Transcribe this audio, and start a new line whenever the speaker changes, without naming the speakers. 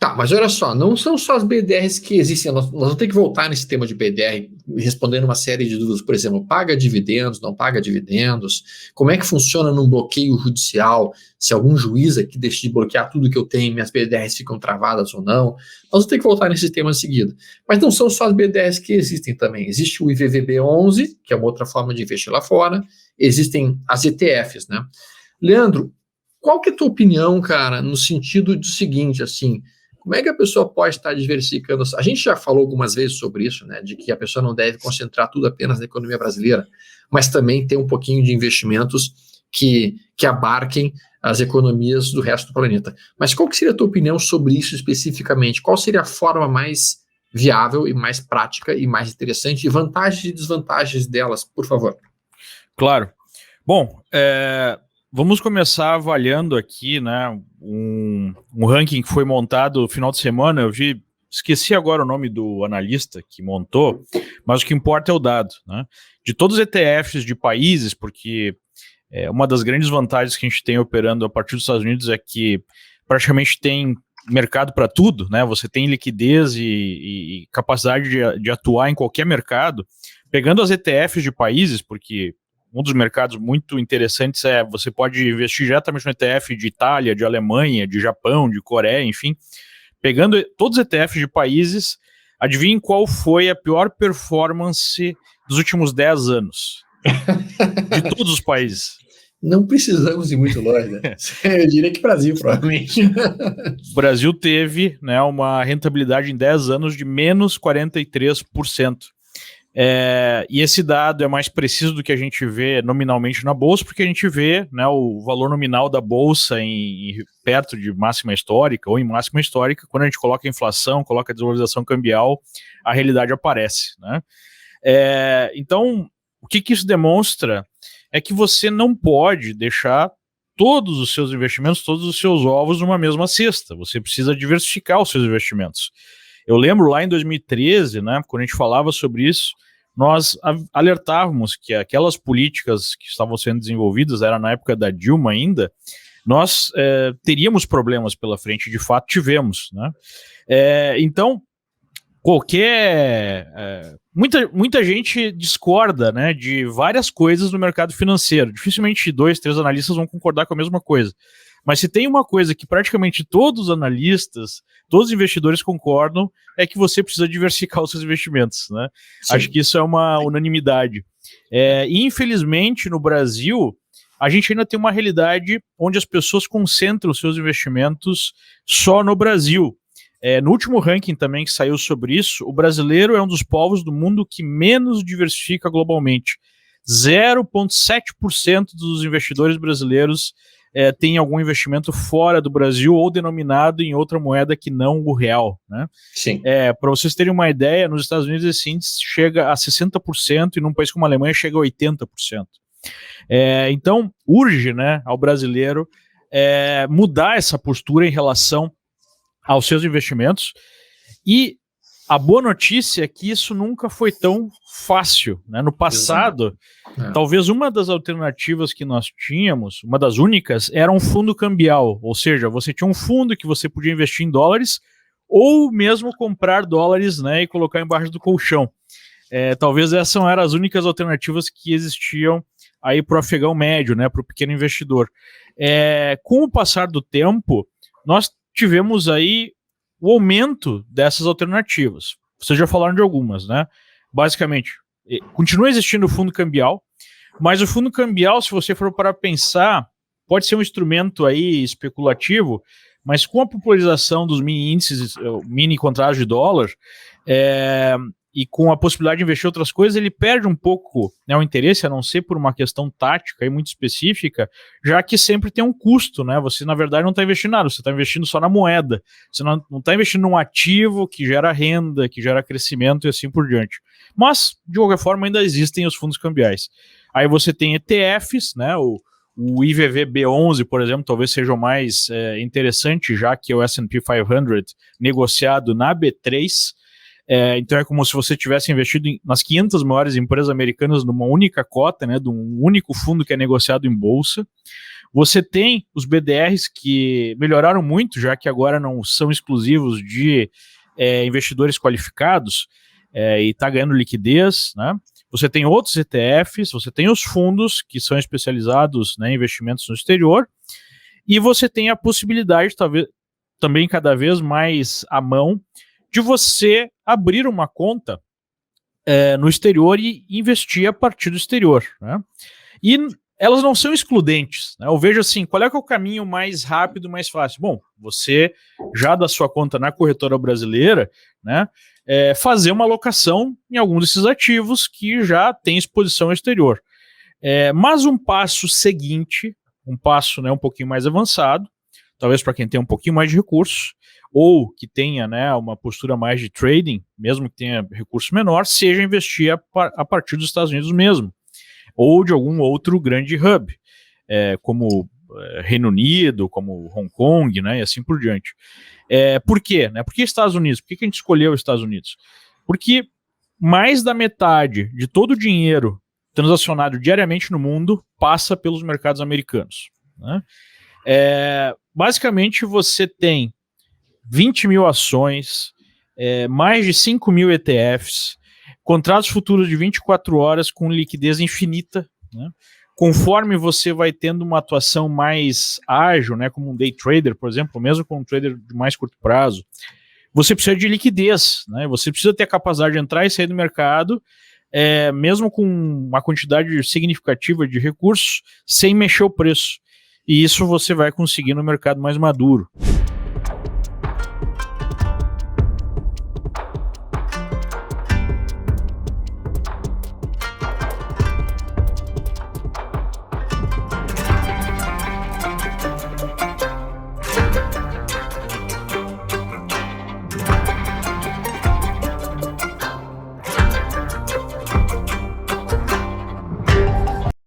Tá, mas olha só, não são só as BDRs que existem, nós vamos ter que voltar nesse tema de BDR, respondendo uma série de dúvidas, por exemplo, paga dividendos, não paga dividendos, como é que funciona num bloqueio judicial, se algum juiz aqui deixa de bloquear tudo que eu tenho, minhas BDRs ficam travadas ou não, nós vamos ter que voltar nesse tema em seguida. Mas não são só as BDRs que existem também, existe o IVVB11, que é uma outra forma de investir lá fora, existem as ETFs, né? Leandro, qual que é a tua opinião, cara, no sentido do seguinte, assim, como é que a pessoa pode estar diversificando? A gente já falou algumas vezes sobre isso, né? De que a pessoa não deve concentrar tudo apenas na economia brasileira, mas também ter um pouquinho de investimentos que abarquem as economias do resto do planeta. Mas qual que seria a tua opinião sobre isso especificamente? Qual seria a forma mais viável e mais prática e mais interessante, e vantagens e desvantagens delas, por favor?
Claro. Bom, vamos começar avaliando aqui, né, um ranking que foi montado no final de semana. Esqueci agora o nome do analista que montou, mas o que importa é o dado, né? De todos os ETFs de países, porque uma das grandes vantagens que a gente tem operando a partir dos Estados Unidos é que praticamente tem mercado para tudo, né? Você tem liquidez e capacidade de atuar em qualquer mercado. Pegando as ETFs de países, porque um dos mercados muito interessantes você pode investir diretamente no ETF de Itália, de Alemanha, de Japão, de Coreia, enfim. Pegando todos os ETFs de países, adivinhem qual foi a pior performance dos últimos 10 anos? De todos os países.
Não precisamos ir muito longe, né? Eu diria que Brasil, provavelmente.
O Brasil teve, né, uma rentabilidade em 10 anos de menos 43%. E esse dado é mais preciso do que a gente vê nominalmente na Bolsa, porque a gente vê, né, o valor nominal da Bolsa perto de máxima histórica ou em máxima histórica. Quando a gente coloca a inflação, coloca a desvalorização cambial, a realidade aparece, né? Então, o que isso demonstra é que você não pode deixar todos os seus investimentos, todos os seus ovos numa mesma cesta. Você precisa diversificar os seus investimentos. Eu lembro lá em 2013, né, quando a gente falava sobre isso, nós alertávamos que aquelas políticas que estavam sendo desenvolvidas, era na época da Dilma ainda, nós teríamos problemas pela frente, de fato tivemos, né? Então, muita gente discorda, né, de várias coisas no mercado financeiro. Dificilmente 2, 3 analistas vão concordar com a mesma coisa. Mas se tem uma coisa que praticamente todos os analistas, todos os investidores concordam, é que você precisa diversificar os seus investimentos, né? Sim. Acho que isso é uma unanimidade. E infelizmente, no Brasil, a gente ainda tem uma realidade onde as pessoas concentram os seus investimentos só no Brasil. No último ranking também que saiu sobre isso, o brasileiro é um dos povos do mundo que menos diversifica globalmente. 0,7% dos investidores brasileiros tem algum investimento fora do Brasil ou denominado em outra moeda que não o real, né?
Sim.
Para vocês terem uma ideia, nos Estados Unidos esse índice chega a 60% e num país como a Alemanha chega a 80%. Então, urge, né, ao brasileiro mudar essa postura em relação aos seus investimentos. E a boa notícia é que isso nunca foi tão fácil, né? No passado, talvez uma das alternativas que nós tínhamos, uma das únicas, era um fundo cambial, ou seja, você tinha um fundo que você podia investir em dólares ou mesmo comprar dólares, né, e colocar embaixo do colchão. Talvez essas eram as únicas alternativas que existiam aí para o afegão médio, né, para o pequeno investidor. Com o passar do tempo, nós tivemos aí o aumento dessas alternativas. Vocês já falaram de algumas, né? Basicamente, continua existindo o fundo cambial, mas o fundo cambial, se você for para pensar, pode ser um instrumento aí especulativo, mas com a popularização dos mini índices, mini contratos de dólar, e com a possibilidade de investir em outras coisas, ele perde um pouco, né, o interesse, a não ser por uma questão tática e muito específica, já que sempre tem um custo, né? Você, na verdade, não está investindo nada, você está investindo só na moeda. Você não está investindo num ativo que gera renda, que gera crescimento e assim por diante. Mas, de qualquer forma, ainda existem os fundos cambiais. Aí você tem ETFs, né? O IVVB11, por exemplo, talvez seja o mais interessante, já que é o S&P 500 negociado na B3. Então é como se você tivesse investido nas 500 maiores empresas americanas numa única cota, né, de um único fundo que é negociado em bolsa. Você tem os BDRs que melhoraram muito, já que agora não são exclusivos de investidores qualificados e está ganhando liquidez, né? Você tem outros ETFs, você tem os fundos que são especializados, né, em investimentos no exterior, e você tem a possibilidade, talvez, também cada vez mais à mão, de você abrir uma conta no exterior e investir a partir do exterior, né? E elas não são excludentes, né? Eu vejo assim, qual é que é o caminho mais rápido, mais fácil? Bom, você já da sua conta na corretora brasileira, né, fazer uma alocação em algum desses ativos que já tem exposição ao exterior. Mas um passo seguinte, um passo, né, um pouquinho mais avançado, talvez para quem tem um pouquinho mais de recursos, ou que tenha, né, uma postura mais de trading, mesmo que tenha recurso menor, seja investir a partir dos Estados Unidos mesmo, ou de algum outro grande hub, como Reino Unido, como Hong Kong, né, e assim por diante. Por quê? Né? Por que Estados Unidos? Por que a gente escolheu os Estados Unidos? Porque mais da metade de todo o dinheiro transacionado diariamente no mundo passa pelos mercados americanos, né? Basicamente, você tem 20 mil ações, mais de 5 mil ETFs, contratos futuros de 24 horas com liquidez infinita, né? Conforme você vai tendo uma atuação mais ágil, né, como um day trader, por exemplo, mesmo como um trader de mais curto prazo, você precisa de liquidez, né? Você precisa ter a capacidade de entrar e sair do mercado, mesmo com uma quantidade significativa de recursos, sem mexer o preço. E isso você vai conseguir no mercado mais maduro.